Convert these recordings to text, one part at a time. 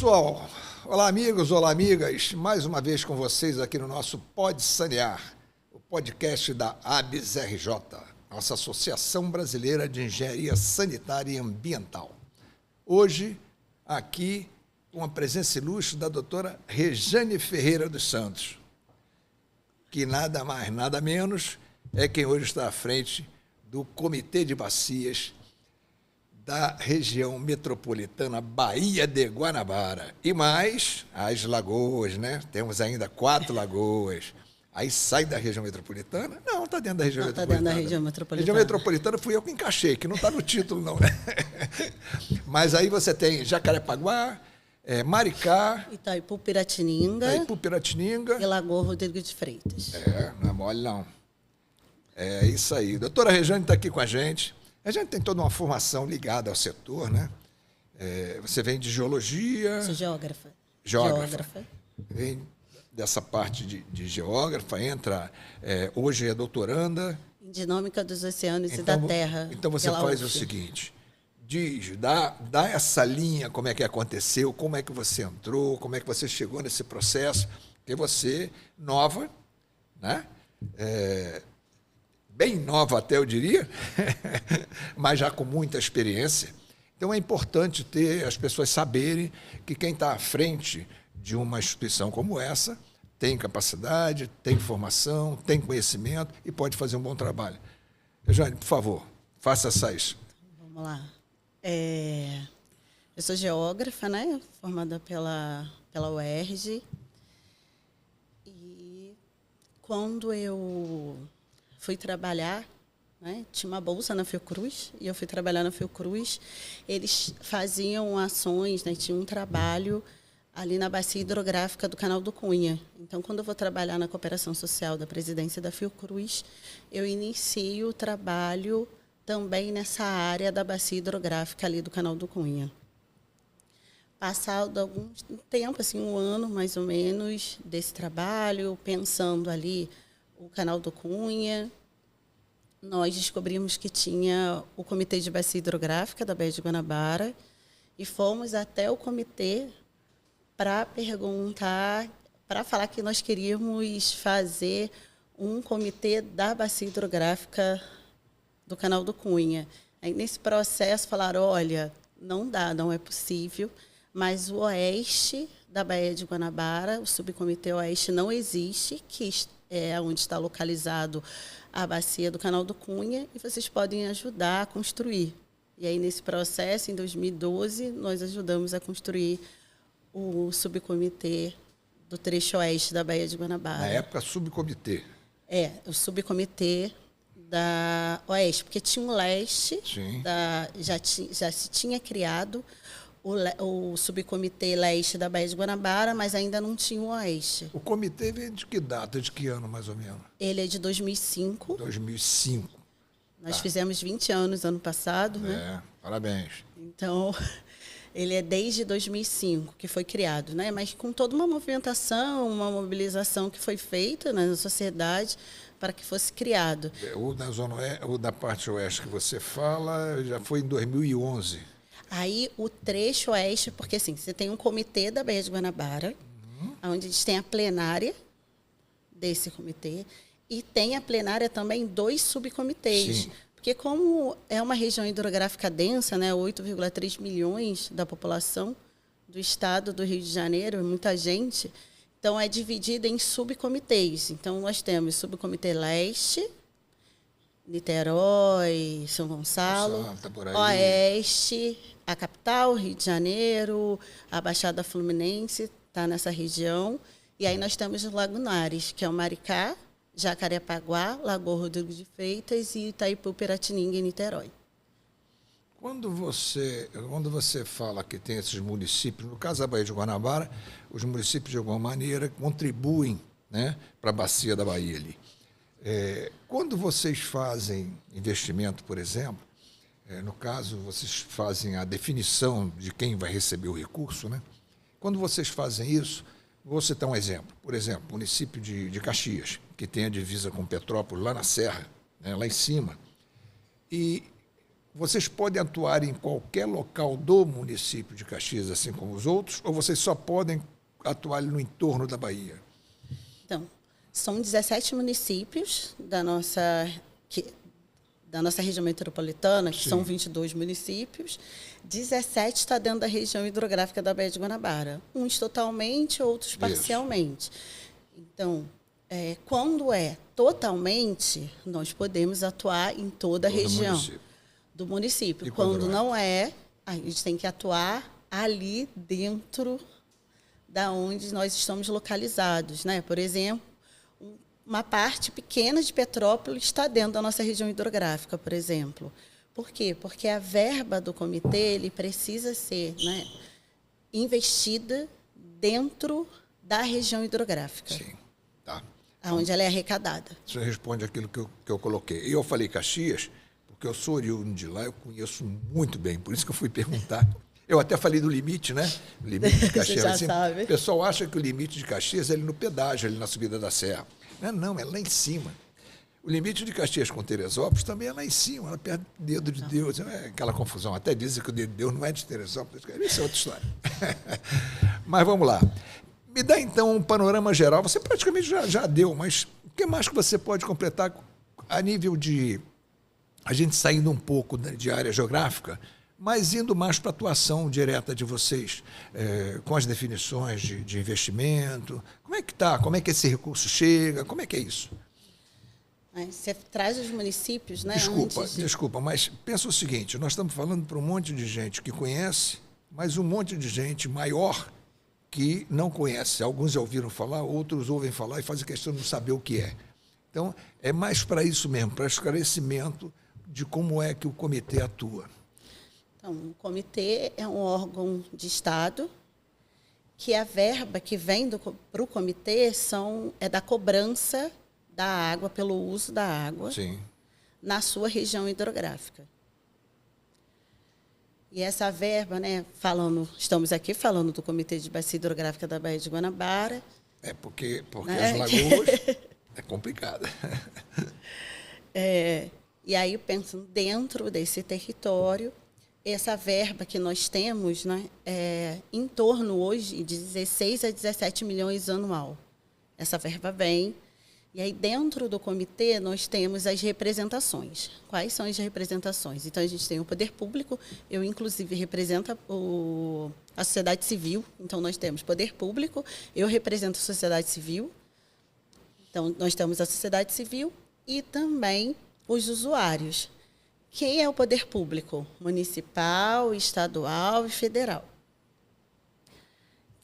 pessoal, olá amigos, olá amigas, mais uma vez com vocês aqui no nosso Pode Sanear, o podcast da ABS RJ, nossa Associação Brasileira de Engenharia Sanitária e Ambiental. Hoje, aqui, com a presença ilustre da doutora Rejane Ferreira dos Santos, que nada mais, nada menos, é quem hoje está à frente do Comitê de Bacias da região metropolitana Baía de Guanabara. E mais as lagoas, né? Temos ainda 4 lagoas. Aí sai da região metropolitana? Não, está dentro da região metropolitana. Está dentro da região metropolitana. Região metropolitana fui eu que encaixei, que não está no título, não, né? Mas aí você tem Jacarepaguá, Maricá, Itaipu-Piratininga e Lagoa Rodrigo de Freitas. Não é mole, não. É isso aí. Doutora Rejane está aqui com a gente. A gente tem toda uma formação ligada ao setor, né? Você vem de geologia... Sou geógrafa. Geógrafa. Vem dessa parte de geógrafa, entra... hoje é doutoranda. Em Dinâmica dos Oceanos e da Terra. Então você faz o seguinte, dá essa linha, como é que aconteceu, como é que você entrou, como é que você chegou nesse processo, porque você, nova, né? Bem nova até, eu diria, mas já com muita experiência. Então, é importante ter as pessoas saberem que quem está à frente de uma instituição como essa tem capacidade, tem formação, tem conhecimento e pode fazer um bom trabalho. Rejane, por favor, faça essas... Vamos lá. Eu sou geógrafa, né? Formada pela UERJ. E quando eu fui trabalhar, né, tinha uma bolsa na Fiocruz, e eu fui trabalhar na Fiocruz. Eles faziam ações, né, tinha um trabalho ali na bacia hidrográfica do Canal do Cunha. Então, quando eu vou trabalhar na cooperação social da presidência da Fiocruz, eu inicio o trabalho também nessa área da bacia hidrográfica ali do Canal do Cunha. Passado algum tempo, assim, 1 ano mais ou menos, desse trabalho, pensando ali o Canal do Cunha, nós descobrimos que tinha o Comitê de Bacia Hidrográfica da Baía de Guanabara e fomos até o comitê para perguntar, para falar que nós queríamos fazer um comitê da Bacia Hidrográfica do Canal do Cunha. Aí, nesse processo, falaram, olha, não dá, não é possível, mas o oeste da Baía de Guanabara, o subcomitê oeste não existe, que é onde está localizado a bacia do Canal do Cunha, e vocês podem ajudar a construir. E aí, nesse processo, em 2012, nós ajudamos a construir o subcomitê do trecho oeste da Baía de Guanabara. Na época, subcomitê. O subcomitê da oeste, porque tinha um leste, já se tinha criado o subcomitê leste da Baía de Guanabara, mas ainda não tinha o oeste. O comitê vem de que data, de que ano, mais ou menos? Ele é de 2005. 2005. Nós fizemos 20 anos ano passado, né? Parabéns. Então, ele é desde 2005 que foi criado, né? Mas com toda uma movimentação, uma mobilização que foi feita, né, na sociedade para que fosse criado. O da Zona Oeste, o da parte oeste que você fala, já foi em 2011. Aí, o trecho oeste, porque assim, você tem um comitê da Baía de Guanabara, onde a gente tem a plenária desse comitê, e tem a plenária também 2 subcomitês. Sim. Porque como é uma região hidrográfica densa, né, 8,3 milhões da população do estado do Rio de Janeiro, é muita gente, então é dividida em subcomitês. Então, nós temos subcomitê leste, Niterói, São Gonçalo, oeste, a capital, Rio de Janeiro, a Baixada Fluminense, está nessa região. E aí nós temos os lagunares, que é o Maricá, Jacarepaguá, Lagoa Rodrigo de Freitas e Itaipu-Piratininga e Niterói. Quando você fala que tem esses municípios, no caso da Baía de Guanabara, os municípios, de alguma maneira, contribuem, né, para a bacia da Bahia ali. Quando vocês fazem investimento, por exemplo, no caso, vocês fazem a definição de quem vai receber o recurso, né? Quando vocês fazem isso, vou citar um exemplo. Por exemplo, o município de Caxias, que tem a divisa com Petrópolis lá na Serra, né, lá em cima. E vocês podem atuar em qualquer local do município de Caxias, assim como os outros, ou vocês só podem atuar no entorno da Bahia? Então, são 17 municípios da nossa região metropolitana, que são 22 municípios. 17 está dentro da região hidrográfica da Baía de Guanabara. Uns totalmente, outros parcialmente. Então, quando é totalmente, nós podemos atuar em toda a região do município. Quando não é, a gente tem que atuar ali dentro da onde nós estamos localizados, né? Por exemplo, uma parte pequena de Petrópolis está dentro da nossa região hidrográfica, por exemplo. Por quê? Porque a verba do comitê ele precisa ser, né, investida dentro da região hidrográfica. Sim, tá. Onde ela é arrecadada. Você responde aquilo que eu coloquei. E eu falei Caxias, porque eu sou oriundo de lá, eu conheço muito bem, por isso que eu fui perguntar. Eu até falei do limite, né? O limite de Caxias. Você já sabe. O pessoal acha que o limite de Caxias é ali no pedágio, ali na subida da serra. Não, é lá em cima. O limite de Caxias com Teresópolis também é lá em cima, lá perto do dedo de Deus. É aquela confusão. Até dizem que o dedo de Deus não é de Teresópolis. Isso é outra história. Mas vamos lá. Me dá, então, um panorama geral. Você praticamente já deu, mas o que mais que você pode completar a nível de... A gente saindo um pouco de área geográfica, mas indo mais para a atuação direta de vocês, com as definições de investimento. Como é que está? Como é que esse recurso chega? Como é que é isso? Você traz os municípios, né? Desculpa, mas pensa o seguinte, nós estamos falando para um monte de gente que conhece, mas um monte de gente maior que não conhece. Alguns já ouviram falar, outros ouvem falar e fazem questão de não saber o que é. Então, é mais para isso mesmo, para esclarecimento de como é que o comitê atua. Então, o comitê é um órgão de Estado que a verba que vem para o comitê é da cobrança da água, pelo uso da água, sim, na sua região hidrográfica. E essa verba, né, estamos aqui falando do Comitê de Bacia Hidrográfica da Baía de Guanabara. Porque as lagoas é complicado. E aí, pensando dentro desse território, essa verba que nós temos, né, é em torno hoje de 16 a 17 milhões anual. Essa verba vem. E aí, dentro do comitê, nós temos as representações. Quais são as representações? Então, a gente tem o poder público, eu, inclusive, represento a sociedade civil. Então, nós temos poder público, eu represento a sociedade civil. Então, nós temos a sociedade civil e também os usuários. Quem é o poder público? Municipal, estadual e federal.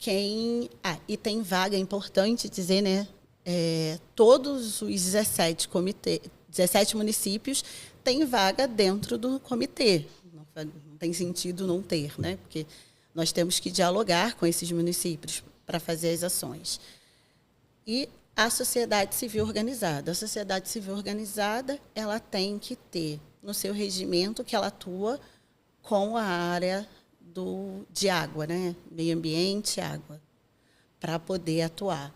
E tem vaga, é importante dizer, né? Todos os 17 municípios têm vaga dentro do comitê. Não tem sentido não ter, né? Porque nós temos que dialogar com esses municípios para fazer as ações. E a sociedade civil organizada. A sociedade civil organizada, ela tem que ter no seu regimento que ela atua com a área de água, né? Meio ambiente, água, para poder atuar.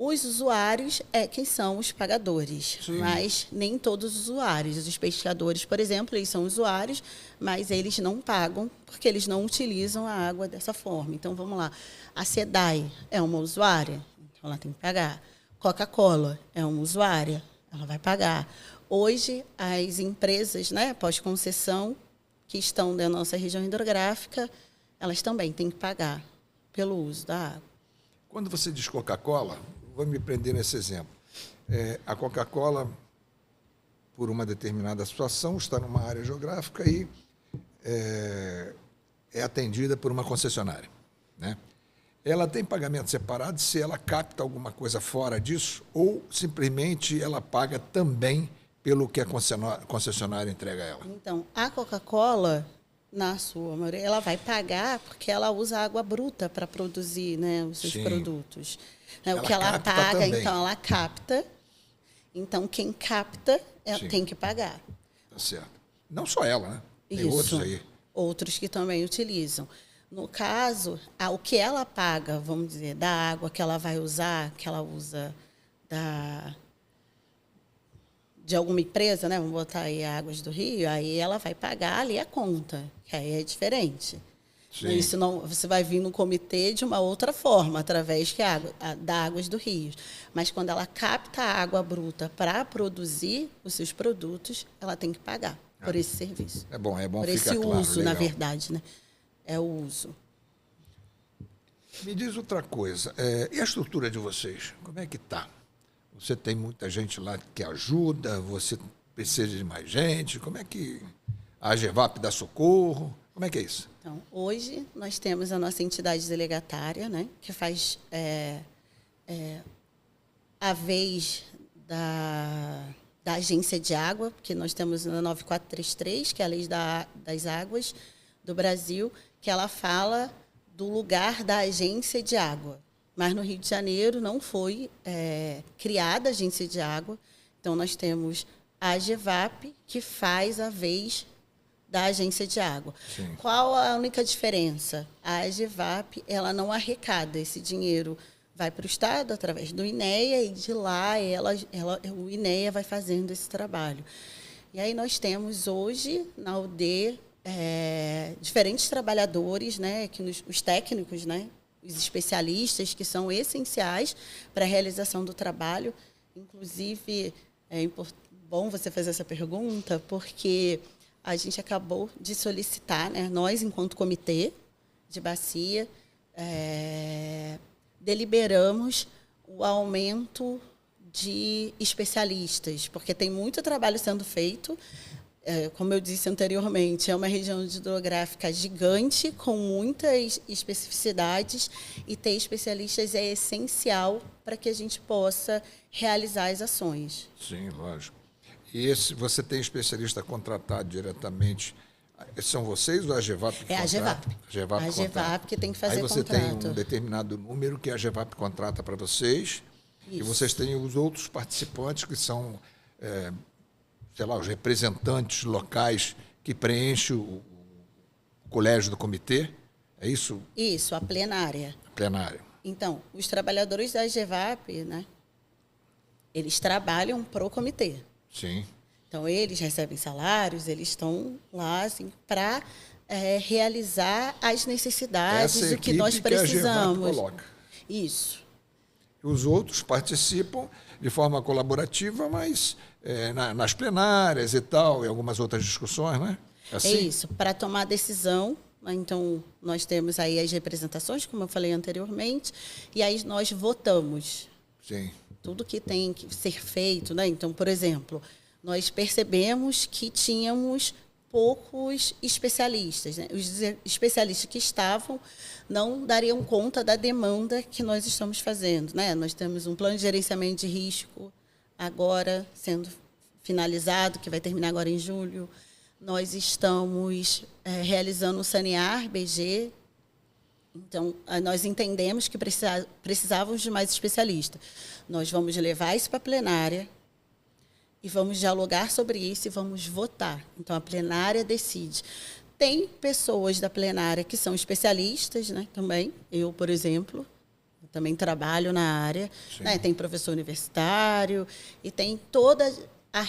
Os usuários quem são os pagadores, sim, mas nem todos os usuários. Os pescadores, por exemplo, eles são usuários, mas eles não pagam porque eles não utilizam a água dessa forma. Então, vamos lá. A SEDAI é uma usuária, então ela tem que pagar. Coca-Cola é uma usuária, ela vai pagar. Hoje, as empresas, né, pós-concessão, que estão da nossa região hidrográfica, elas também têm que pagar pelo uso da água. Quando você diz Coca-Cola, vou me prender nesse exemplo. A Coca-Cola, por uma determinada situação, está numa área geográfica e é atendida por uma concessionária, né? Ela tem pagamento separado se ela capta alguma coisa fora disso ou simplesmente ela paga também pelo que a concessionária entrega a ela? Então, a Coca-Cola, na sua maioria, ela vai pagar porque ela usa água bruta para produzir, né, os seus, sim, produtos. O que ela paga, também. Então, ela capta. Então, quem capta, tem que pagar. Tá certo. Não só ela, né? Tem outros aí. Outros que também utilizam. No caso, o que ela paga, vamos dizer, da água que ela vai usar, que ela usa de alguma empresa, né? Vamos botar aí Águas do Rio, aí ela vai pagar ali a conta, que aí é diferente. Sim. Isso não, você vai vir no comitê de uma outra forma, através da Águas do Rio. Mas quando ela capta a água bruta para produzir os seus produtos, ela tem que pagar por esse serviço. É bom por ficar esse claro, uso, legal. na verdade, né? É o uso. Me diz outra coisa, e a estrutura de vocês? Como é que está? Você tem muita gente lá que ajuda, você precisa de mais gente, como é que a AGEVAP dá socorro? Como é que é isso? Então, hoje nós temos a nossa entidade delegatária, né, que faz a vez da agência de água, porque nós temos a 9433, que é a Lei das Águas do Brasil, que ela fala do lugar da agência de água. Mas no Rio de Janeiro não foi criada a agência de água, então nós temos a AGEVAP, que faz a vez da agência de água. Sim. Qual a única diferença? A AGEVAP, ela não arrecada esse dinheiro, vai para o Estado através do INEA e de lá o INEA vai fazendo esse trabalho. E aí nós temos hoje na UD diferentes trabalhadores, né, os técnicos, né, os especialistas que são essenciais para a realização do trabalho. Inclusive, bom você fazer essa pergunta, porque a gente acabou de solicitar, né, nós, enquanto comitê de bacia, deliberamos o aumento de especialistas, porque tem muito trabalho sendo feito. Como eu disse anteriormente, é uma região hidrográfica gigante, com muitas especificidades, e ter especialistas é essencial para que a gente possa realizar as ações. Sim, lógico. E você tem especialista contratado diretamente, são vocês ou a AGEVAP que contrata? A AGEVAP que tem que fazer contrato. Aí você tem um determinado número que a AGEVAP contrata para vocês, isso. E vocês têm os outros participantes que são, sei lá, os representantes locais que preenchem o colégio do comitê, é isso? Isso, a plenária. A plenária. Então, os trabalhadores da AGEVAP, né, eles trabalham para o comitê. Sim. Então, eles recebem salários, eles estão lá assim, para realizar as necessidades do que nós precisamos. Que a coloca. Isso. Os outros participam de forma colaborativa, mas nas plenárias e tal, e algumas outras discussões, né? Assim? É isso, para tomar decisão. Então, nós temos aí as representações, como eu falei anteriormente, e aí nós votamos. Sim. Tudo que tem que ser feito, né? Então, por exemplo, nós percebemos que tínhamos poucos especialistas, né? Os especialistas que estavam não dariam conta da demanda que nós estamos fazendo, né? Nós temos um plano de gerenciamento de risco agora sendo finalizado, que vai terminar agora em julho. Nós estamos realizando o Sanear BG. Então, nós entendemos que precisávamos de mais especialistas. Nós vamos levar isso para a plenária e vamos dialogar sobre isso e vamos votar. Então, a plenária decide. Tem pessoas da plenária que são especialistas, né, também. Eu, por exemplo, também trabalho na área. Né, tem professor universitário e tem toda a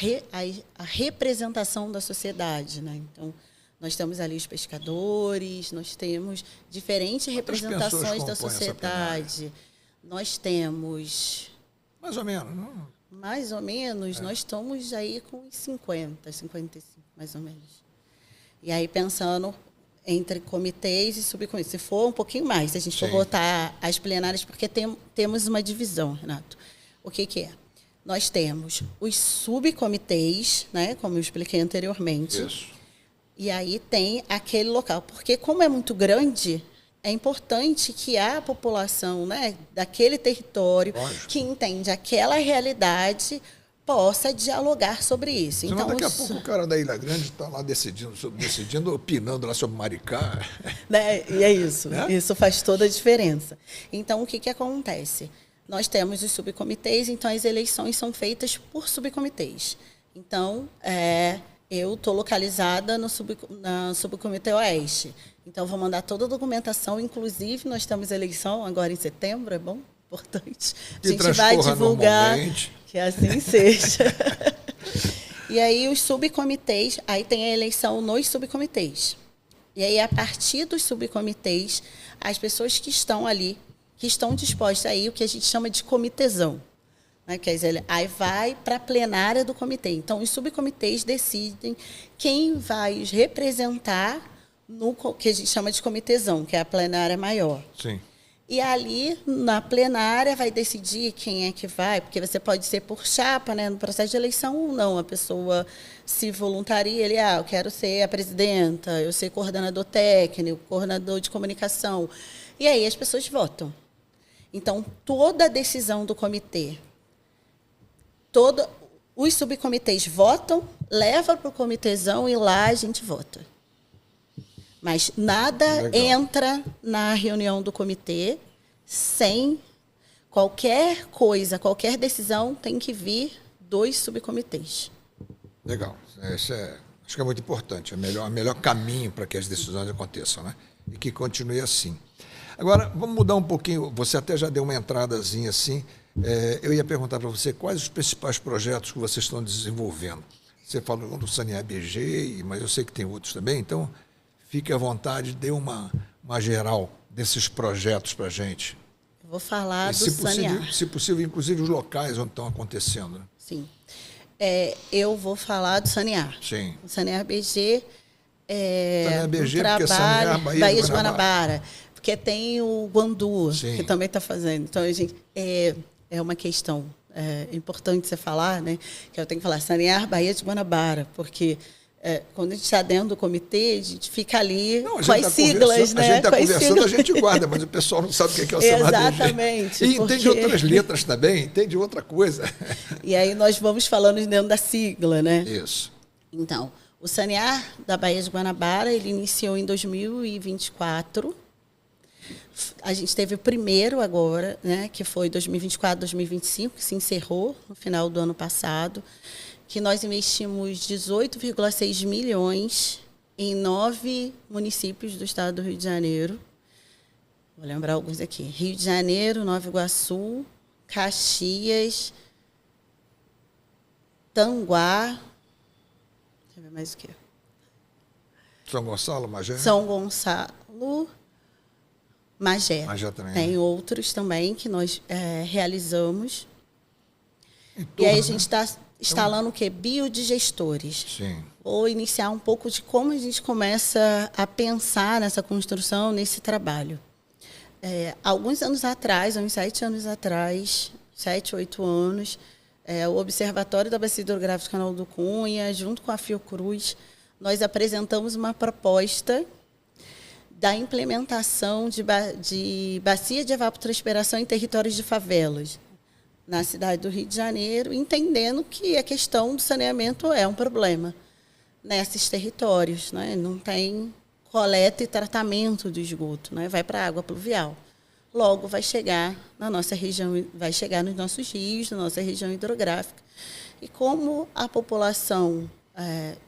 representação da sociedade. Né? Então, nós temos ali os pescadores, nós temos diferentes representações da sociedade. Nós temos... Mais ou menos, não? Mais ou menos, nós estamos aí com 50, 55, mais ou menos. E aí, pensando entre comitês e subcomitês. Se for um pouquinho mais, se a gente for botar as plenárias, porque temos uma divisão, Renato. O que é? Nós temos os subcomitês, né, como eu expliquei anteriormente. Isso. E aí tem aquele local. Porque, como é muito grande, é importante que a população, né, daquele território, que entende aquela realidade, possa dialogar sobre isso. Senão, então, daqui a pouco o cara da Ilha Grande está lá decidindo, opinando lá sobre Maricá. Né? E é isso. Né? Isso faz toda a diferença. Então, o que acontece? Nós temos os subcomitês, então as eleições são feitas por subcomitês. Então, eu estou localizada no subcomitê Oeste. Então, vou mandar toda a documentação. Inclusive, nós temos eleição agora em setembro, é bom? Importante. A gente vai divulgar que assim seja. E aí os subcomitês, aí tem a eleição nos subcomitês. E aí, a partir dos subcomitês, as pessoas que estão ali, que estão dispostas aí, o que a gente chama de comitezão. Né? Quer dizer, aí vai para a plenária do comitê. Então, os subcomitês decidem quem vai os representar no que a gente chama de comitezão, que é a plenária maior. Sim. E ali, na plenária, vai decidir quem é que vai, porque você pode ser por chapa, né, no processo de eleição ou não. A pessoa se voluntaria, eu quero ser a presidenta, eu ser coordenador técnico, coordenador de comunicação. E aí as pessoas votam. Então, toda a decisão do comitê, os subcomitês votam, leva para o comitezão e lá a gente vota. Mas nada Legal. entra na reunião do comitê sem qualquer coisa, qualquer decisão tem que vir dos subcomitês. Legal. Acho que é muito importante. É o melhor caminho para que as decisões aconteçam, né? E que continue assim. Agora, vamos mudar um pouquinho. Você até já deu uma entradazinha assim. Eu ia perguntar para você quais os principais projetos que vocês estão desenvolvendo. Você falou do Sanear BG, mas eu sei que tem outros também, então fique à vontade, dê uma geral desses projetos para a gente. Eu vou falar do Sanear. Se possível, inclusive os locais onde estão acontecendo. Né? Sim. Eu vou falar do Sanear. Sim. O Sanear BG Sanear BG, um trabalho, porque Sanear Baía de Guanabara. Porque tem o Guandu, Sim. que também está fazendo. Então, a gente, é uma questão importante você falar, né? Que eu tenho que falar Sanear Baía de Guanabara, porque quando a gente está dentro do comitê, a gente fica ali com as siglas, né? A gente está conversando, a gente guarda, mas o pessoal não sabe o que é o Sanear BG. Exatamente. E entende outras letras também, entende outra coisa. E aí nós vamos falando dentro da sigla, né? Isso. Então, o Sanear da Baía de Guanabara, ele iniciou em 2024. A gente teve o primeiro agora, né, que foi 2024, 2025, que se encerrou no final do ano passado, que nós investimos 18,6 milhões em 9 municípios do estado do Rio de Janeiro. Vou lembrar alguns aqui. Rio de Janeiro, Nova Iguaçu, Caxias, Tanguá. Deixa eu ver mais o quê? São Gonçalo, Magé? São Gonçalo, Magé. Magé também. Tem outros também que nós realizamos. E aí a gente está instalando o quê? Biodigestores. Sim. Vou iniciar um pouco de como a gente começa a pensar nessa construção, nesse trabalho. Alguns anos atrás, uns 7 anos atrás, 7, 8 anos, o Observatório da Bacia Hidrográfica do Canal do Cunha, junto com a Fiocruz, nós apresentamos uma proposta da implementação de bacia de evapotranspiração em territórios de favelas, na cidade do Rio de Janeiro, entendendo que a questão do saneamento é um problema nesses territórios. Né? Não tem coleta e tratamento do esgoto, né? Vai para a água pluvial. Logo, vai chegar na nossa região, vai chegar nos nossos rios, na nossa região hidrográfica. E como a população...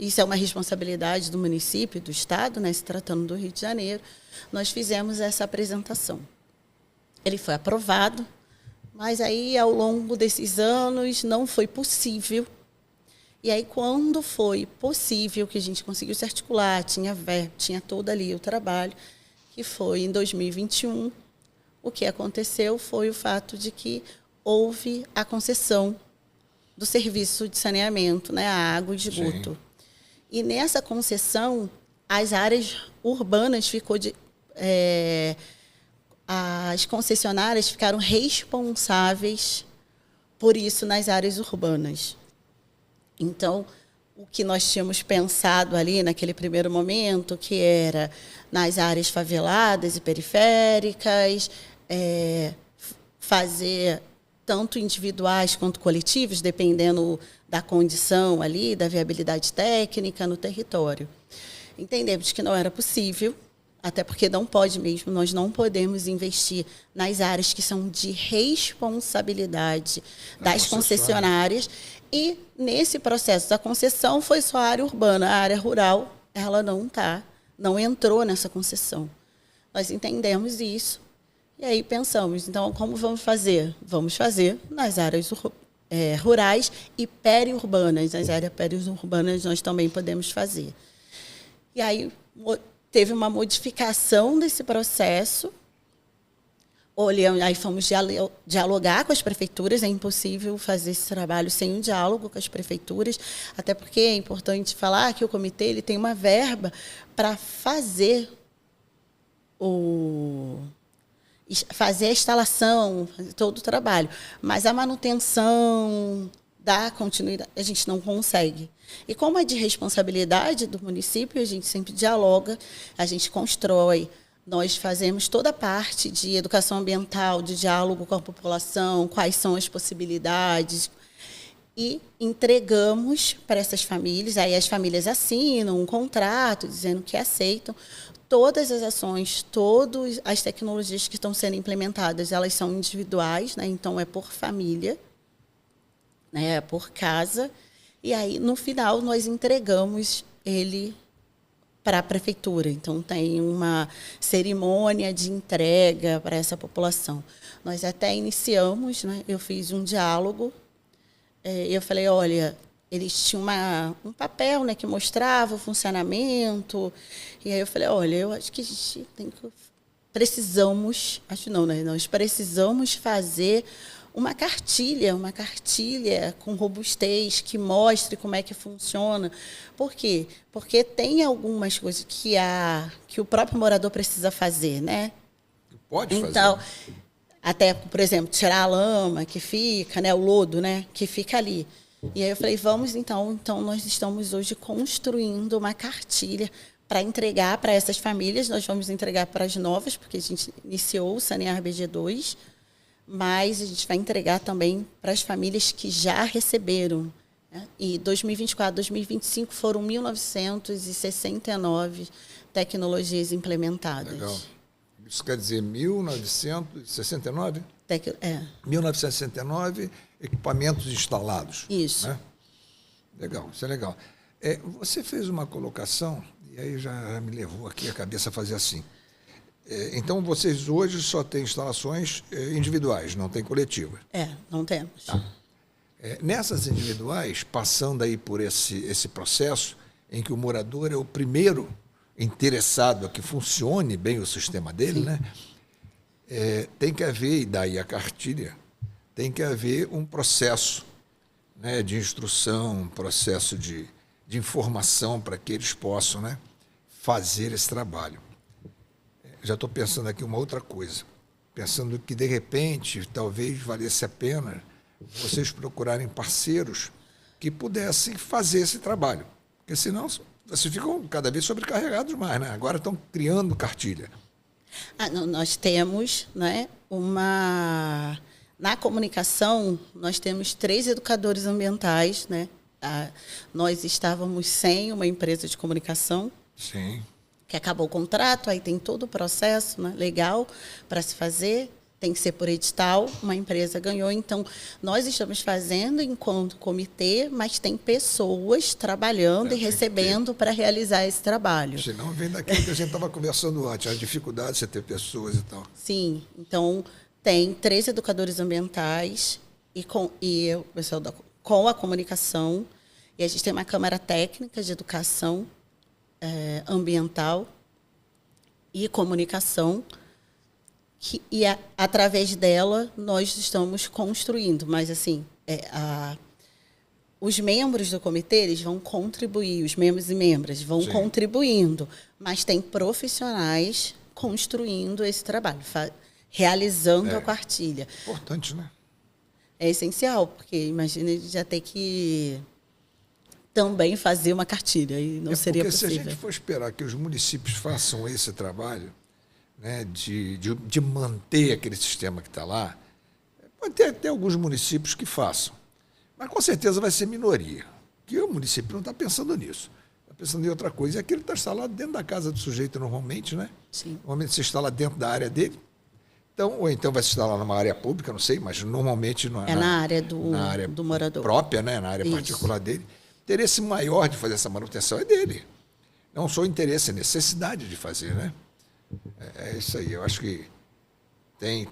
isso é uma responsabilidade do município, do Estado, né, se tratando do Rio de Janeiro, nós fizemos essa apresentação. Ele foi aprovado, mas aí, ao longo desses anos, não foi possível. E aí, quando foi possível, que a gente conseguiu se articular, tinha verba, tinha todo ali o trabalho, que foi em 2021, o que aconteceu foi o fato de que houve a concessão do serviço de saneamento, né, a água e esgoto. Sim. E nessa concessão, as áreas urbanas as concessionárias ficaram responsáveis por isso nas áreas urbanas. Então, o que nós tínhamos pensado ali naquele primeiro momento, que era nas áreas faveladas e periféricas, fazer tanto individuais quanto coletivos, dependendo da condição ali, da viabilidade técnica no território. Entendemos que não era possível, até porque não pode mesmo, nós não podemos investir nas áreas que são de responsabilidade das concessionárias. E, nesse processo da concessão, foi só a área urbana. A área rural, ela não entrou nessa concessão. Nós entendemos isso. E aí pensamos, então, como vamos fazer? Vamos fazer nas áreas rurais e periurbanas. Nas áreas periurbanas nós também podemos fazer. E aí teve uma modificação desse processo. Aí fomos dialogar com as prefeituras. É impossível fazer esse trabalho sem um diálogo com as prefeituras, até porque é importante falar que o comitê ele tem uma verba para fazer a instalação, fazer todo o trabalho. Mas a manutenção, da continuidade, a gente não consegue. E como é de responsabilidade do município, a gente sempre dialoga, a gente constrói. Nós fazemos toda a parte de educação ambiental, de diálogo com a população, quais são as possibilidades, e entregamos para essas famílias. Aí as famílias assinam um contrato dizendo que aceitam. Todas as ações, todas as tecnologias que estão sendo implementadas, elas são individuais, né? Então é por família, né? É por casa. E aí, no final, nós entregamos ele para a prefeitura. Então, tem uma cerimônia de entrega para essa população. Nós até iniciamos, né? Eu fiz um diálogo. Eu falei, olha, eles tinham um papel, né, que mostrava o funcionamento. E aí eu falei, olha, eu acho que a gente nós precisamos fazer uma cartilha com robustez, que mostre como é que funciona. Por quê? Porque tem algumas coisas que o próprio morador precisa fazer, né? Pode fazer. Então, até, por exemplo, tirar a lama que fica, né, o lodo, né, que fica ali. E aí eu falei, vamos então nós estamos hoje construindo uma cartilha para entregar para essas famílias. Nós vamos entregar para as novas, porque a gente iniciou o Sanear BG2, mas a gente vai entregar também para as famílias que já receberam, né? E 2024, 2025 foram 1.969 tecnologias implementadas. Legal. Isso quer dizer 1969? 1969 equipamentos instalados. Isso. Né? Legal, isso é legal. Você fez uma colocação, e aí já me levou aqui a cabeça a fazer assim. Então, vocês hoje só têm instalações individuais, não tem coletivas? Não temos. Tá. Nessas individuais, passando aí por esse processo em que o morador é o primeiro interessado a que funcione bem o sistema dele, né? Tem que haver, e daí a cartilha, tem que haver um processo, né, de instrução, um processo de informação para que eles possam, né, fazer esse trabalho. Já estou pensando aqui uma outra coisa, pensando que, de repente, talvez valesse a pena vocês procurarem parceiros que pudessem fazer esse trabalho, porque senão vocês ficam cada vez sobrecarregados mais, né? Agora estão criando cartilha. Nós temos, né, na comunicação, nós temos 3 educadores ambientais, né? Nós estávamos sem uma empresa de comunicação. Sim. Que acabou o contrato, aí tem todo o processo, né, legal para se fazer, tem que ser por edital, uma empresa ganhou. Então, nós estamos fazendo enquanto comitê, mas tem pessoas trabalhando e recebendo para realizar esse trabalho. Senão vem daquilo que a gente estava conversando antes, as dificuldades de você ter pessoas e tal. Sim, então tem 3 educadores ambientais e o pessoal com a comunicação, e a gente tem uma câmara técnica de educação ambiental e comunicação, através dela nós estamos construindo, mas assim, os membros do comitê eles vão contribuir, os membros e membras vão Sim. contribuindo, mas tem profissionais construindo esse trabalho, realizando a cartilha. Importante, né? É essencial, porque imagina a gente já ter que também fazer uma cartilha, e não seria possível. Porque se a gente for esperar que os municípios façam esse trabalho, né, de manter aquele sistema que está lá, pode ter até alguns municípios que façam, mas com certeza vai ser minoria, porque o município não está pensando nisso, está pensando em outra coisa, e aquilo está instalado dentro da casa do sujeito normalmente, né? Sim. Normalmente se instala dentro da área dele, ou então vai se instalar numa área pública, não sei, mas normalmente na área do morador. Própria, né, na área particular dele. O interesse maior de fazer essa manutenção é dele. Não só o interesse, a necessidade de fazer, né? É isso aí. Eu acho que tem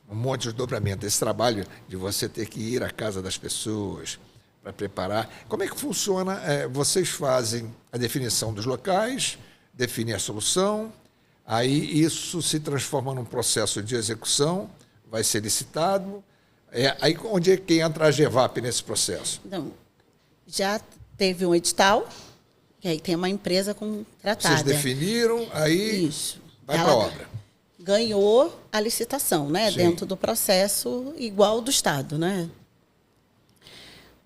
um monte de desdobramento. Esse trabalho de você ter que ir à casa das pessoas para preparar. Como é que funciona? Vocês fazem a definição dos locais, definem a solução, aí isso se transforma num processo de execução, vai ser licitado. Aí onde é que entra a GEVAP nesse processo? Então, já teve um edital, e aí tem uma empresa contratada. Vocês definiram, aí Isso. vai para a obra. Ganhou a licitação, né? Sim. Dentro do processo igual do Estado, né?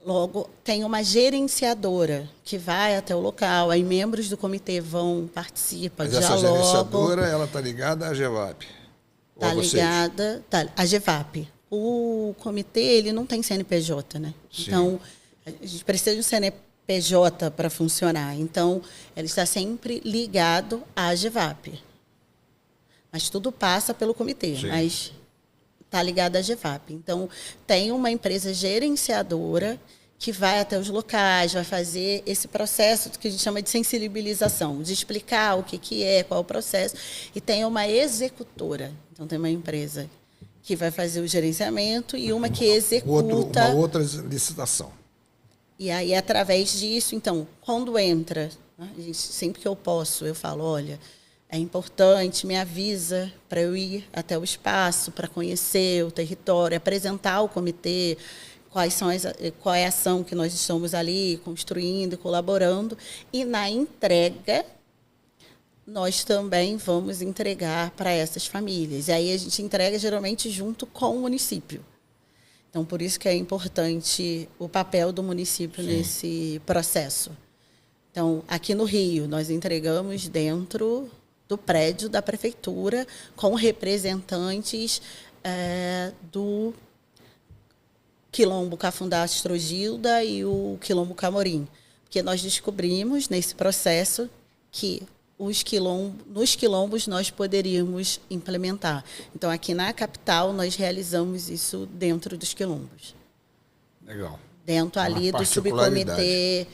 Logo, tem uma gerenciadora que vai até o local, aí membros do comitê participam, Mas essa gerenciadora, ela está ligada à GEVAP? Está ligada à GEVAP. O comitê, ele não tem CNPJ, né? Sim. Então, a gente precisa de um CNPJ para funcionar. Então, ele está sempre ligado à GEVAP. Mas tudo passa pelo comitê, Sim. mas está ligado à GEVAP. Então, tem uma empresa gerenciadora que vai até os locais, vai fazer esse processo que a gente chama de sensibilização, de explicar o que é, qual é o processo. E tem uma executora. Então, tem uma empresa que vai fazer o gerenciamento e uma que executa. Uma outra licitação. E aí, através disso, então, quando entra, né, sempre que eu posso, eu falo, olha, é importante, me avisa para eu ir até o espaço, para conhecer o território, apresentar ao comitê qual é a ação que nós estamos ali construindo, colaborando. E na entrega, nós também vamos entregar para essas famílias. E aí a gente entrega geralmente junto com o município. Então, por isso que é importante o papel do município Sim. nesse processo. Então, aqui no Rio, nós entregamos dentro do prédio da prefeitura com representantes do Quilombo Cafundá Astrogilda e o Quilombo Camorim. Porque nós descobrimos nesse processo que nos quilombos nós poderíamos implementar. Então, aqui na capital, nós realizamos isso dentro dos quilombos. Legal. Dentro ali do subcomitê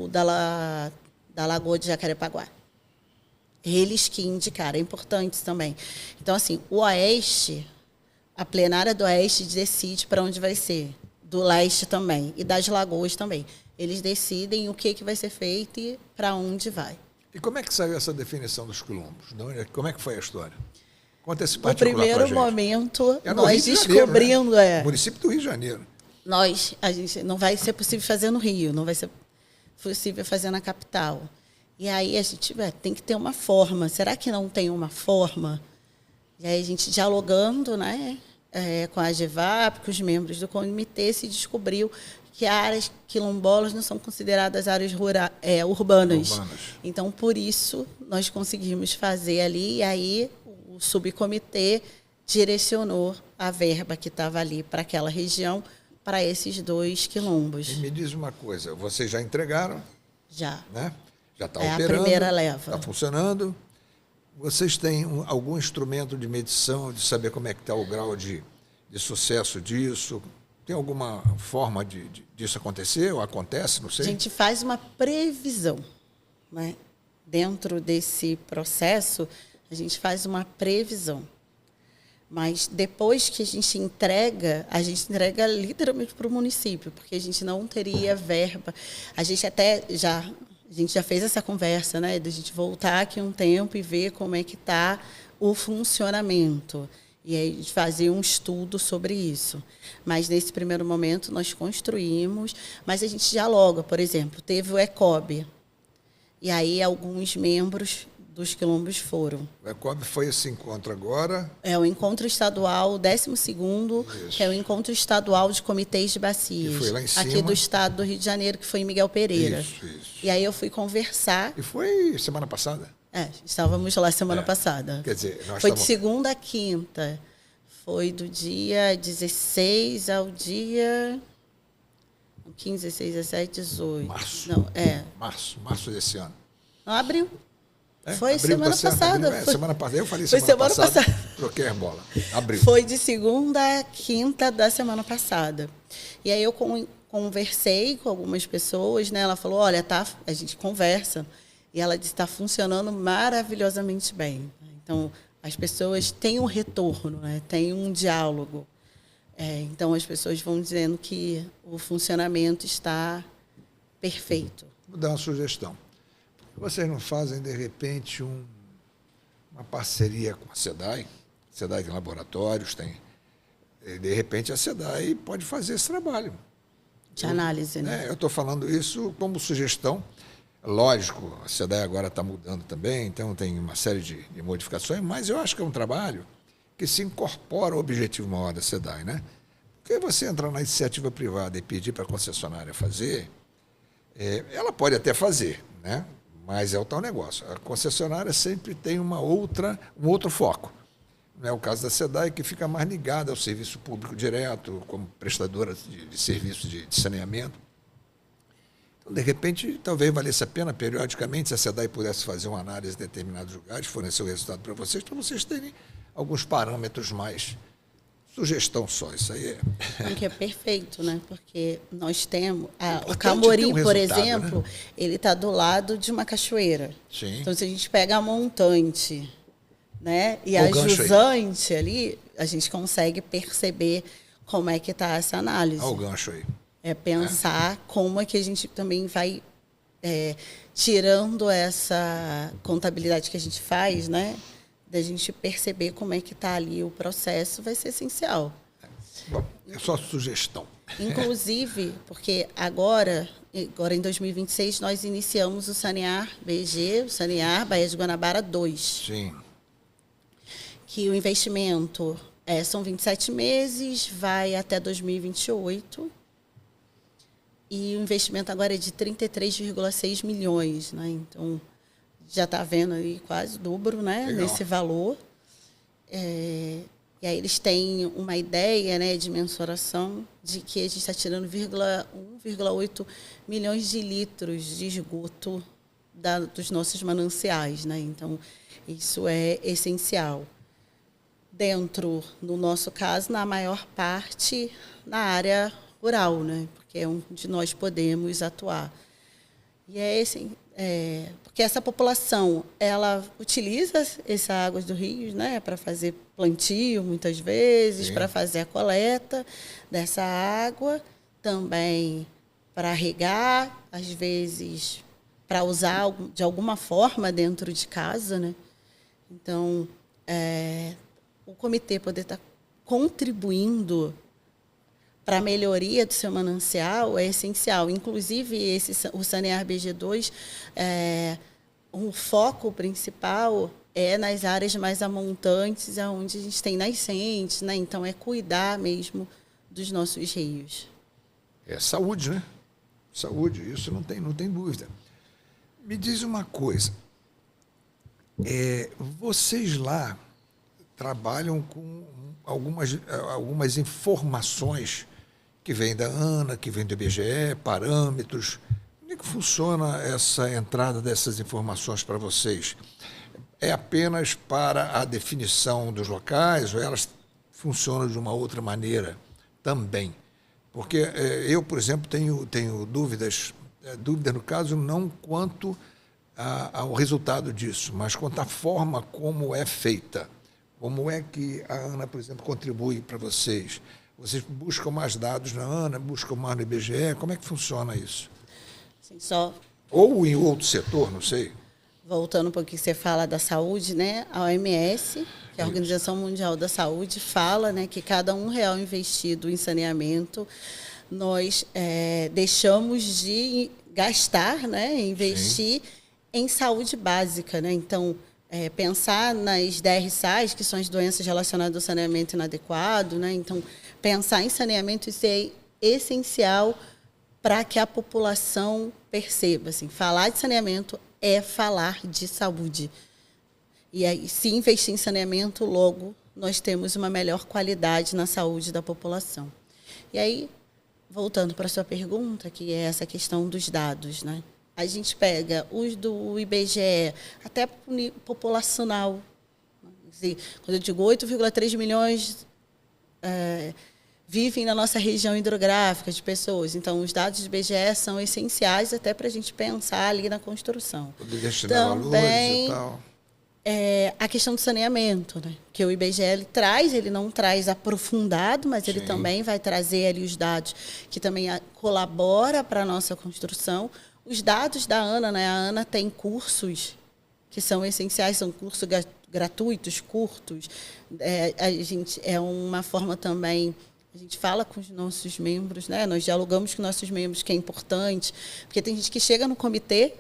da Lagoa de Jacarepaguá. Eles que indicaram, é importante também. Então, assim, o Oeste, a plenária do Oeste decide para onde vai ser. Do Leste também, e das Lagoas também. Eles decidem o que vai ser feito e para onde vai. E como é que saiu essa definição dos quilombos? Como é que foi a história? Conta esse No particular pra primeiro gente. momento, No nós Rio de Janeiro, descobrindo... né? Município do Rio de Janeiro. A gente não vai ser possível fazer no Rio, não vai ser possível fazer na capital. E aí a gente tem que ter uma forma. Será que não tem uma forma? E aí a gente dialogando, né, com a GEVAP, com os membros do comitê, se descobriu que áreas quilombolas não são consideradas áreas urbanas. Então, por isso, nós conseguimos fazer ali, e aí o subcomitê direcionou a verba que estava ali para aquela região, para esses 2 quilombos. E me diz uma coisa, vocês já entregaram? Já. Né? Já está É operando? a primeira leva. Está funcionando? Vocês têm algum instrumento de medição, de saber como é que está o grau de sucesso disso? Tem alguma forma disso acontecer ou acontece? Não sei. A gente faz uma previsão, né? Dentro desse processo, a gente faz uma previsão. Mas depois que a gente entrega literalmente para o município, porque a gente não teria verba. A gente já fez essa conversa, né? De a gente voltar aqui um tempo e ver como é que está o funcionamento. E aí a gente fazia um estudo sobre isso. Mas, nesse primeiro momento, nós construímos, mas a gente dialoga. Por exemplo, teve o ECOB. E aí alguns membros dos quilombos foram. O ECOB foi esse encontro agora? É o encontro estadual, 12º, que é o encontro estadual de comitês de bacias. E foi lá em cima. Aqui do estado do Rio de Janeiro, que foi em Miguel Pereira. Isso. E aí eu fui conversar. E foi semana passada? Estávamos lá semana passada. Quer dizer, foi de segunda a quinta. Foi do dia 16 ao dia 15, 16, 17, 18. Março. Não, Março desse ano. Não, abril. abril, Foi semana passada. Semana passada. Eu falei foi semana passada. Troquei a bola. Abril. Foi de segunda a quinta da semana passada. E aí eu conversei com algumas pessoas, né? Ela falou, olha, a gente conversa. E ela disse, está funcionando maravilhosamente bem. Então, as pessoas têm um retorno, né? Tem um diálogo. Então, as pessoas vão dizendo que o funcionamento está perfeito. Vou dar uma sugestão. Por que vocês não fazem, de repente, uma parceria com a SEDAI? A SEDAI tem laboratórios, tem... De repente, a SEDAI pode fazer esse trabalho. De análise, né? Eu estou falando isso como sugestão. Lógico, a SEDAI agora está mudando também, então tem uma série de modificações, mas eu acho que é um trabalho que se incorpora ao objetivo maior da SEDAI, né? Porque você entrar na iniciativa privada e pedir para a concessionária fazer, ela pode até fazer, né? Mas é o tal negócio. A concessionária sempre tem um outro foco. Não é o caso da SEDAI, que fica mais ligada ao serviço público direto, como prestadora de serviços de saneamento. Então, de repente, talvez valesse a pena, periodicamente, se a SEDAI pudesse fazer uma análise de determinados lugares, fornecer o resultado para vocês terem alguns parâmetros mais. Sugestão só, isso aí Que é perfeito, né? Porque nós temos... o ter Camorim, um por resultado, exemplo, né? Ele está do lado de uma cachoeira. Sim. Então, se a gente pega a montante, né? E Olha a o gancho aí. jusante ali, a gente consegue perceber como é que está essa análise. Olha o gancho aí. Pensar como é que a gente também vai tirando essa contabilidade que a gente faz, né? Da gente perceber como é que está ali o processo, vai ser essencial. Bom, é só sugestão. Inclusive, porque agora em 2026, nós iniciamos o Sanear BG, o Sanear Baía de Guanabara 2. Sim. Que o investimento são 27 meses, vai até 2028. E o investimento agora é de 33,6 milhões, né? Então, já está vendo aí quase o dobro, né? Legal. Nesse valor. E aí eles têm uma ideia, né, de mensuração de que a gente está tirando 1,8 milhões de litros de esgoto dos nossos mananciais, né? Então, isso é essencial. Dentro, no nosso caso, na maior parte, na área rural, né? Porque é onde nós podemos atuar. E assim, porque essa população, ela utiliza essa água do rio, né, para fazer plantio, muitas vezes, para fazer a coleta dessa água, também para regar, às vezes para usar de alguma forma dentro de casa, né? Então, o comitê poder estar contribuindo para a melhoria do seu manancial é essencial. Inclusive, o Sanear BG2, o foco principal é nas áreas mais amontantes, onde a gente tem nascentes, né? Então, é cuidar mesmo dos nossos rios. É saúde, né? Saúde, isso não tem dúvida. Me diz uma coisa. Vocês lá trabalham com algumas informações que vêm da ANA, que vêm do IBGE, parâmetros. Como é que funciona essa entrada dessas informações para vocês? É apenas para a definição dos locais ou elas funcionam de uma outra maneira também? Porque eu, por exemplo, tenho dúvidas no caso não quanto ao resultado disso, mas quanto à forma como é feita. Como é que a ANA, por exemplo, contribui para vocês? Vocês buscam mais dados na ANA, buscam mais no IBGE? Como é que funciona isso? Sim, Ou em outro setor, não sei. Voltando um pouquinho, você fala da saúde, né? A OMS, que é a Organização Mundial da Saúde, fala, né, que cada R$1 investido em saneamento, nós deixamos de gastar, né, investir em saúde básica, né? Então, pensar nas DRSAs, que são as doenças relacionadas ao saneamento inadequado, né? Então, pensar em saneamento, isso é essencial para que a população perceba. Assim, falar de saneamento é falar de saúde. E aí, se investir em saneamento, logo nós temos uma melhor qualidade na saúde da população. E aí, voltando para a sua pergunta, que é essa questão dos dados, né? A gente pega os do IBGE, até populacional. Quando eu digo 8,3 milhões vivem na nossa região hidrográfica de pessoas. Então, os dados do IBGE são essenciais até para a gente pensar ali na construção. Poder destinar valores e tal. a questão do saneamento, né? Que o IBGE ele não traz aprofundado, mas ele também vai trazer ali os dados que também colabora para a nossa construção. Os dados da ANA, né? A ANA tem cursos que são essenciais, são cursos gratuitos, curtos. A gente é uma forma também, a gente fala com os nossos membros, né? Nós dialogamos com os nossos membros, que é importante, porque tem gente que chega no comitê,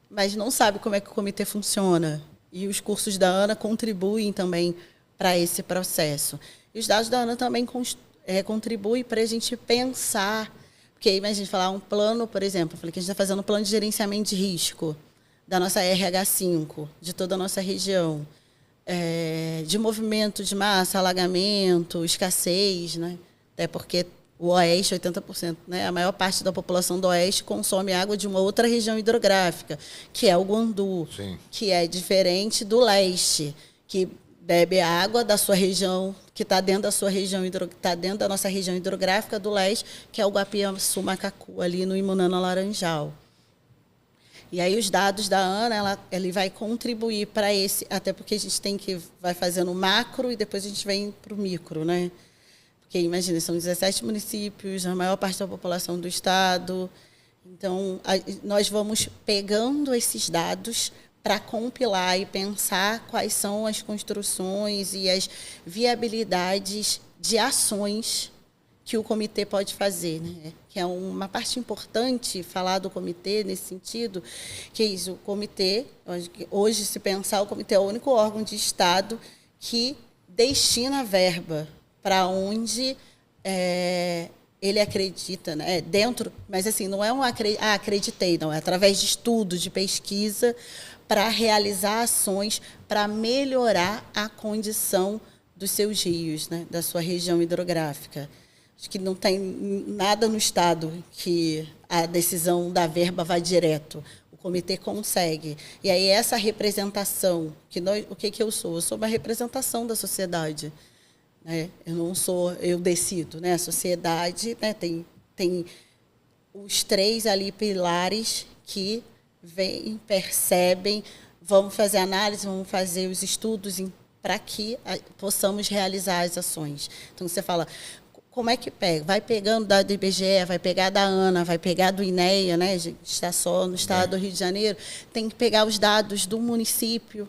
mas não sabe como é que o comitê funciona. E os cursos da ANA contribuem também para esse processo. E os dados da ANA também contribuem para a gente pensar. Porque aí, a gente falar um plano, por exemplo, eu falei que a gente está fazendo um plano de gerenciamento de risco da nossa RH5, de toda a nossa região, de movimento de massa, alagamento, escassez, né? Até porque o Oeste, 80%, né? A maior parte da população do Oeste consome água de uma outra região hidrográfica, que é o Guandu, Sim. que é diferente do Leste, que bebe água da sua região, que está dentro da sua região, está dentro da nossa região hidrográfica do Leste, que é o Guapiaçu Macacu, ali no Imunana Laranjal. E aí os dados da ANA, ele vai contribuir para esse, até porque a gente vai fazendo o macro e depois a gente vem para o micro, né? Porque, imagina, são 17 municípios, a maior parte da população do estado. Então, nós vamos pegando esses dados para compilar e pensar quais são as construções e as viabilidades de ações que o comitê pode fazer, né? Que é uma parte importante falar do comitê nesse sentido, que é isso, o comitê, hoje, se pensar, o comitê é o único órgão de Estado que destina verba para onde ele acredita, né? Dentro, mas assim, não é acreditei, não, é através de estudos, de pesquisa, para realizar ações para melhorar a condição dos seus rios, né? Da sua região hidrográfica. Acho que não tem nada no Estado que a decisão da verba vá direto. O comitê consegue. E aí essa representação, o que eu sou? Eu sou uma representação da sociedade. Né? Eu não sou, eu decido. Né? A sociedade, né, tem os 3 ali pilares que vêm, percebem, vamos fazer análise, vamos fazer os estudos para que possamos realizar as ações. Então, você fala, como é que pega? Vai pegando da do IBGE, vai pegar da ANA, vai pegar do INEA, né? A gente está só no estado do Rio de Janeiro, tem que pegar os dados do município.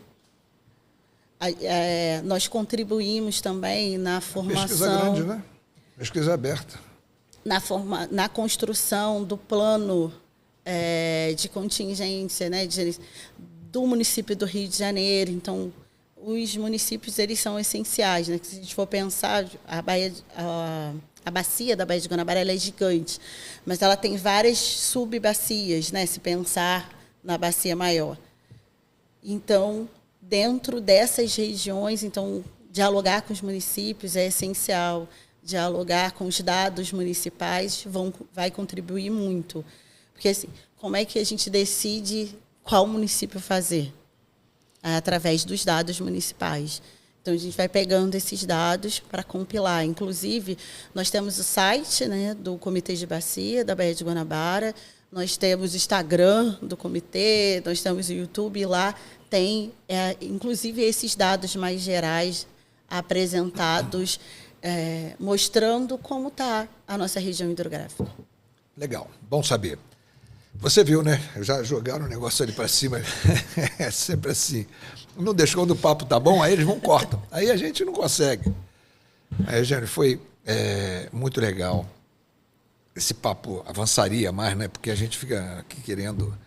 Nós contribuímos também na formação... Pesquisa grande, né? Pesquisa aberta. Na construção do plano de contingência, né? Do município do Rio de Janeiro. Então, os municípios, eles são essenciais, né? Se a gente for pensar, a bacia da Baía de Guanabara, ela é gigante, mas ela tem várias subbacias, né? Se pensar na bacia maior. Então, dentro dessas regiões, então, dialogar com os municípios é essencial, dialogar com os dados municipais vai contribuir muito. Porque, assim, como é que a gente decide qual município fazer? Através dos dados municipais. Então, a gente vai pegando esses dados para compilar. Inclusive, nós temos o site, né, do Comitê de Bacia, da Baía de Guanabara, nós temos o Instagram do comitê, nós temos o YouTube, e lá tem, inclusive, esses dados mais gerais apresentados, mostrando como está a nossa região hidrográfica. Legal, bom saber. Você viu, né? Já jogaram o negócio ali para cima. É sempre assim. Não deixa, quando o papo tá bom, aí eles vão cortam. Aí a gente não consegue. Aí, Jânio, foi muito legal. Esse papo avançaria mais, né? Porque a gente fica aqui querendo,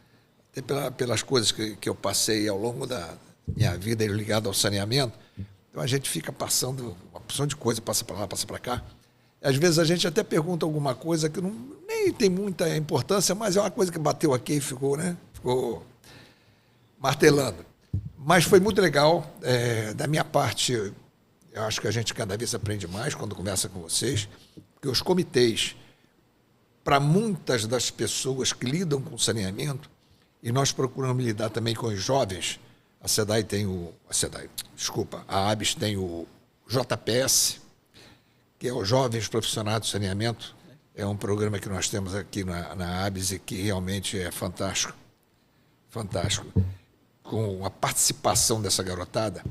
até pelas coisas que eu passei ao longo da minha vida ligada ao saneamento. Então a gente fica passando uma porção de coisa, passa para lá, passa para cá. Às vezes a gente até pergunta alguma coisa que nem tem muita importância, mas é uma coisa que bateu aqui e ficou, né? Ficou martelando. Mas foi muito legal. Da minha parte, eu acho que a gente cada vez aprende mais quando conversa com vocês, porque os comitês, para muitas das pessoas que lidam com saneamento, e nós procuramos lidar também com os jovens, a ABS tem o JPS, que é os Jovens Profissionais do Saneamento. É um programa que nós temos aqui na ABS e que realmente é fantástico. Fantástico. com a participação dessa garotada,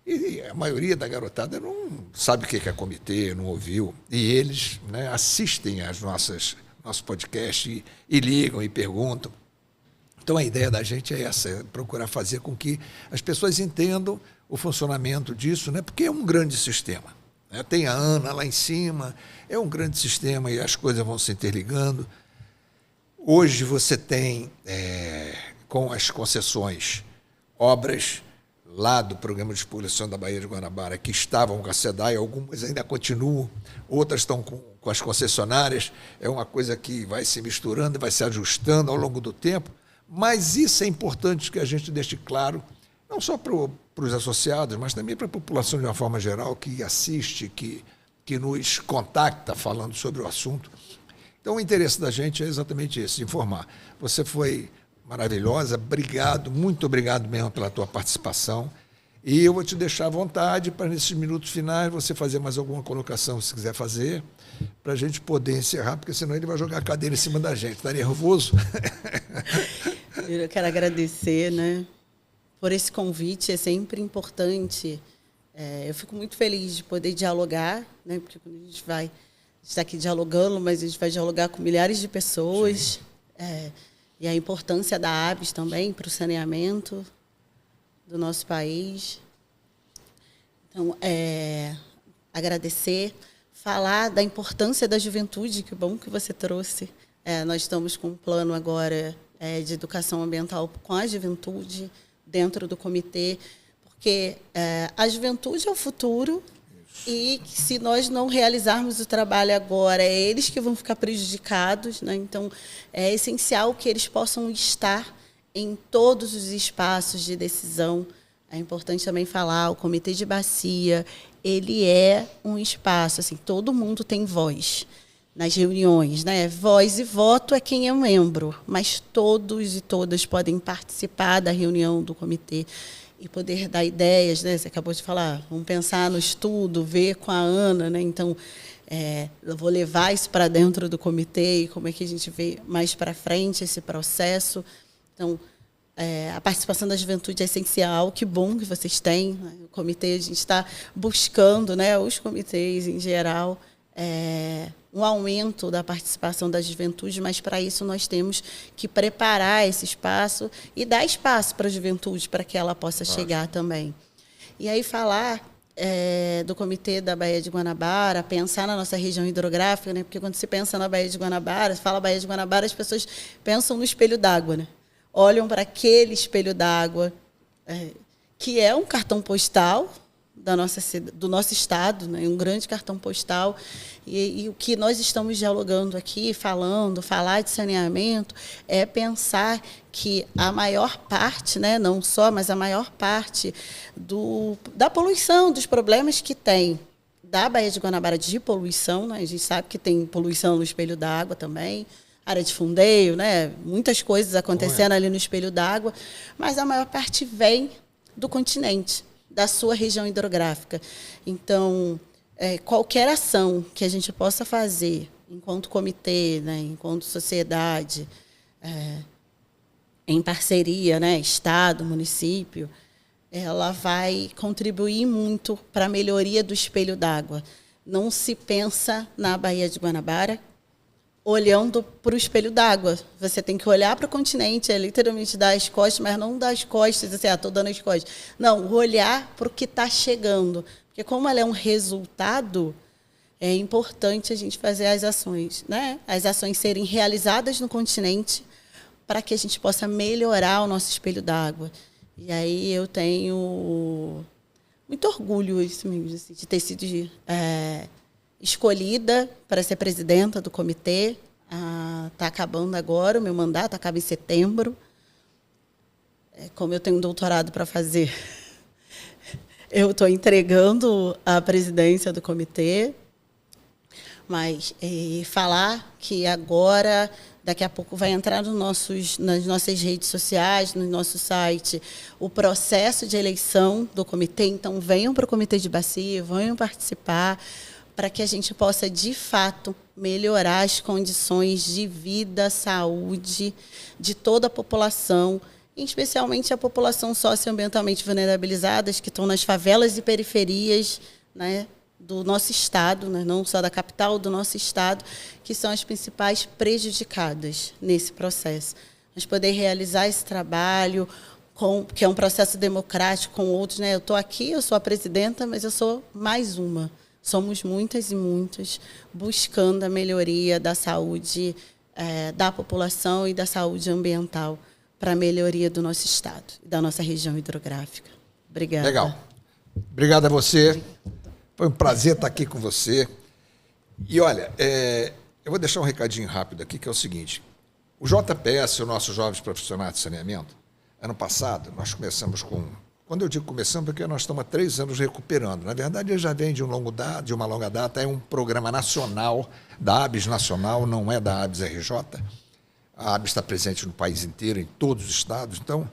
e a maioria da garotada não sabe o que é comitê, não ouviu, e eles, né, assistem às nosso podcast e ligam e perguntam. Então, a ideia da gente é essa, é procurar fazer com que as pessoas entendam o funcionamento disso, né, porque é um grande sistema. Né? Tem a Ana lá em cima, é um grande sistema e as coisas vão se interligando. Hoje você tem, com as concessões, obras lá do Programa de Poluição da Baía de Guanabara, que estavam com a SEDAI, algumas ainda continuam, outras estão com as concessionárias, é uma coisa que vai se misturando, vai se ajustando ao longo do tempo, mas isso é importante que a gente deixe claro, não só para os associados, mas também para a população de uma forma geral, que assiste, que nos contacta falando sobre o assunto. Então, o interesse da gente é exatamente esse, informar. Você foi maravilhosa, obrigado, muito obrigado mesmo pela tua participação. E eu vou te deixar à vontade para, nesses minutos finais, você fazer mais alguma colocação, se quiser fazer, para a gente poder encerrar, porque senão ele vai jogar a cadeira em cima da gente. Está nervoso? Eu quero agradecer, né, por esse convite, é sempre importante. Eu fico muito feliz de poder dialogar, né, porque quando a gente está aqui dialogando, mas a gente vai dialogar com milhares de pessoas. E a importância da ABS também para o saneamento do nosso país. Então, agradecer, falar da importância da juventude, que bom que você trouxe. Nós estamos com um plano agora de educação ambiental com a juventude dentro do comitê, porque a juventude é o futuro. E que, se nós não realizarmos o trabalho agora, é eles que vão ficar prejudicados, né? Então, é essencial que eles possam estar em todos os espaços de decisão. É importante também falar, o Comitê de Bacia, ele é um espaço, assim, todo mundo tem voz nas reuniões, né? Voz e voto é quem é membro, mas todos e todas podem participar da reunião do comitê e poder dar ideias, né? Você acabou de falar, vamos pensar no estudo, ver com a Ana, né? Então, eu vou levar isso para dentro do comitê e como é que a gente vê mais para frente esse processo. Então, a participação da juventude é essencial, que bom que vocês têm. Né? O comitê, a gente está buscando, né, os comitês em geral, um aumento da participação da juventude, mas para isso nós temos que preparar esse espaço e dar espaço para a juventude para que ela possa chegar também. E aí falar do Comitê da Baía de Guanabara, pensar na nossa região hidrográfica, né? Porque quando se pensa na Baía de Guanabara, se fala Baía de Guanabara, as pessoas pensam no espelho d'água, né? Olham para aquele espelho d'água, que é um cartão postal do nosso estado, né? Um grande cartão postal. E o que nós estamos dialogando aqui, falar de saneamento, é pensar que a maior parte, né, não só, mas a maior parte da poluição, dos problemas que tem da Baía de Guanabara de poluição, né? A gente sabe que tem poluição no espelho d'água também, área de fundeio, né? Muitas coisas acontecendo ali no espelho d'água, mas a maior parte vem do continente, da sua região hidrográfica. Então, qualquer ação que a gente possa fazer enquanto comitê, né, enquanto sociedade, em parceria, né, Estado, município, ela vai contribuir muito para a melhoria do espelho d'água. Não se pensa na Baía de Guanabara olhando para o espelho d'água. Você tem que olhar para o continente, literalmente dar as costas, mas não dar as costas, assim, estou dando as costas. Não, olhar para o que está chegando. Porque como ela é um resultado, é importante a gente fazer as ações, né? As ações serem realizadas no continente para que a gente possa melhorar o nosso espelho d'água. E aí eu tenho muito orgulho isso mesmo, assim, de ter sido escolhida para ser presidenta do comitê. Está acabando agora, o meu mandato acaba em setembro. Como eu tenho um doutorado para fazer, eu estou entregando a presidência do comitê. Mas falar que agora, daqui a pouco, vai entrar nas nossas redes sociais, no nosso site, o processo de eleição do comitê. Então, venham para o Comitê de Bacia, venham participar, para que a gente possa, de fato, melhorar as condições de vida, saúde de toda a população, especialmente a população socioambientalmente vulnerabilizadas, que estão nas favelas e periferias, né, do nosso estado, né, não só da capital, do nosso estado, que são as principais prejudicadas nesse processo. Mas poder realizar esse trabalho, que é um processo democrático com outros, né? Eu estou aqui, eu sou a presidenta, mas eu sou mais uma. Somos muitas e muitas buscando a melhoria da saúde da população e da saúde ambiental para a melhoria do nosso estado e da nossa região hidrográfica. Obrigada. Legal. Obrigado a você. Foi um prazer estar aqui com você. E, olha, eu vou deixar um recadinho rápido aqui, que é o seguinte. O JPS, o nosso Jovens Profissionais de Saneamento, ano passado, nós começamos com... Quando eu digo começamos, porque nós estamos há 3 anos recuperando. Na verdade, ele já vem de uma longa data, é um programa nacional, da ABS Nacional, não é da ABS RJ. A ABS está presente no país inteiro, em todos os estados. Então,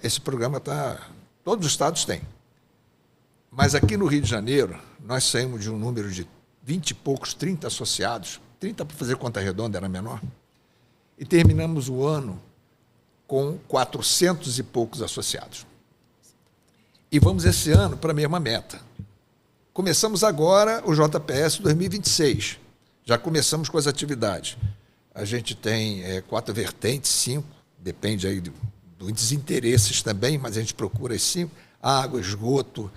esse programa está... Todos os estados têm. Mas aqui no Rio de Janeiro, nós saímos de um número de 20 e poucos, 30 associados, 30 para fazer conta redonda, era menor, e terminamos o ano com 400 e poucos associados. E vamos esse ano para a mesma meta. Começamos agora o JPS 2026. Já começamos com as atividades. A gente tem 4 vertentes, 5, depende aí dos desinteresses também, mas a gente procura as 5: água, esgoto,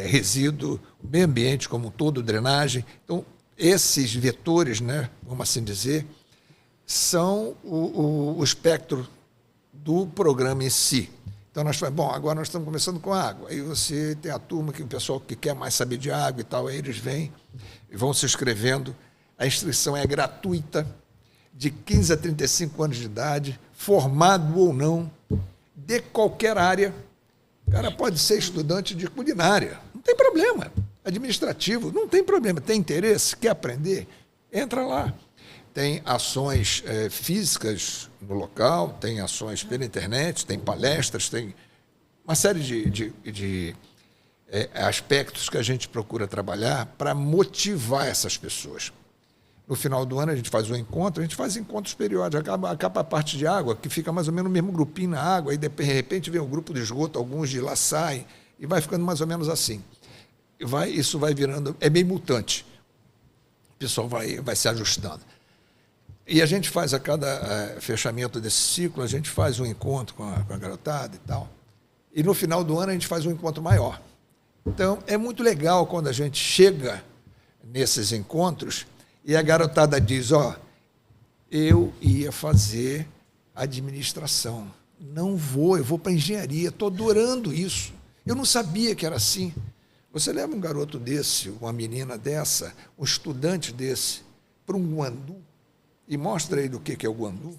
resíduo, meio ambiente como um todo, drenagem. Então, esses vetores, né, vamos assim dizer, são o espectro do programa em si. Então, nós falamos, bom, agora nós estamos começando com água. Aí você tem a turma, o pessoal que quer mais saber de água e tal, aí eles vêm e vão se inscrevendo. A inscrição é gratuita, de 15 a 35 anos de idade, formado ou não, de qualquer área. O cara pode ser estudante de culinária, não tem problema. Administrativo, não tem problema. Tem interesse, quer aprender, entra lá. Tem ações físicas no local, tem ações pela internet, tem palestras, tem uma série de aspectos que a gente procura trabalhar para motivar essas pessoas. No final do ano a gente faz um encontro, a gente faz encontros periódicos, acaba a parte de água, que fica mais ou menos no mesmo grupinho na água, aí de repente vem um grupo de esgoto, alguns de lá saem, e vai ficando mais ou menos assim. Isso vai virando, é meio mutante. O pessoal vai se ajustando. E a gente faz, a cada fechamento desse ciclo, a gente faz um encontro com a garotada e tal. E no final do ano a gente faz um encontro maior. Então, é muito legal quando a gente chega nesses encontros e a garotada diz, eu ia fazer administração. Não vou, eu vou para engenharia, estou adorando isso. Eu não sabia que era assim. Você leva um garoto desse, uma menina dessa, um estudante desse, para um guandu, e mostra ele o que é o guandu,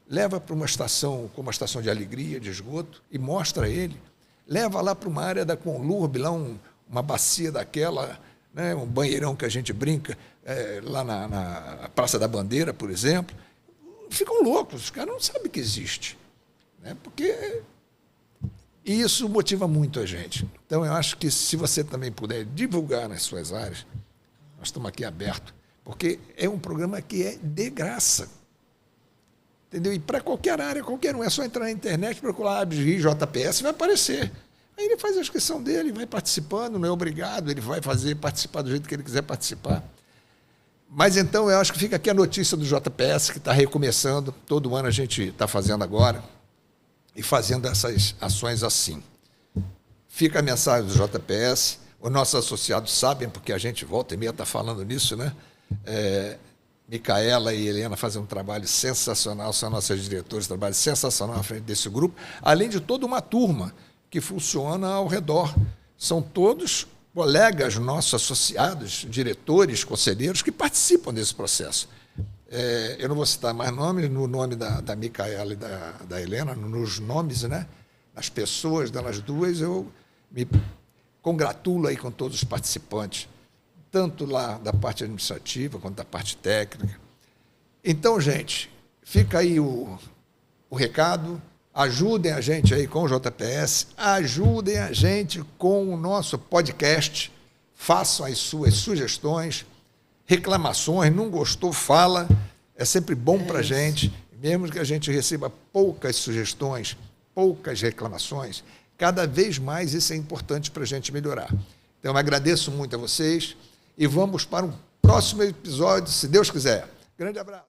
leva para uma estação, como a estação de alegria, de esgoto, e mostra ele, leva lá para uma área da Conlurb, lá uma bacia daquela, né, um banheirão que a gente brinca, lá na Praça da Bandeira, por exemplo. Ficam loucos, os caras não sabem que existe, né, porque isso motiva muito a gente. Então, eu acho que se você também puder divulgar nas suas áreas, nós estamos aqui abertos, porque é um programa que é de graça. Entendeu? E para qualquer área, qualquer um. É só entrar na internet, procurar ABS Rio, JPS, vai aparecer. Aí ele faz a inscrição dele, vai participando, não é obrigado, ele vai participar do jeito que ele quiser participar. Mas então eu acho que fica aqui a notícia do JPS, que está recomeçando. Todo ano a gente está fazendo agora e fazendo essas ações assim. Fica a mensagem do JPS. Os nossos associados sabem, porque a gente volta e meia está falando nisso, né? Micaela e Helena fazem um trabalho sensacional, são nossas diretoras, trabalho sensacional à frente desse grupo, além de toda uma turma que funciona ao redor. São todos colegas nossos associados, diretores, conselheiros, que participam desse processo. Eu não vou citar mais nomes, no nome da Micaela e da Helena, nos nomes, né, das pessoas, delas duas, eu me congratulo aí com todos os participantes, tanto lá da parte administrativa quanto da parte técnica. Então, gente, fica aí o recado, ajudem a gente aí com o JPS, ajudem a gente com o nosso podcast, façam as suas sugestões, reclamações, não gostou, fala, é sempre bom para a gente, Mesmo que a gente receba poucas sugestões, poucas reclamações, cada vez mais isso é importante para a gente melhorar. Então, eu agradeço muito a vocês e vamos para um próximo episódio, se Deus quiser. Grande abraço.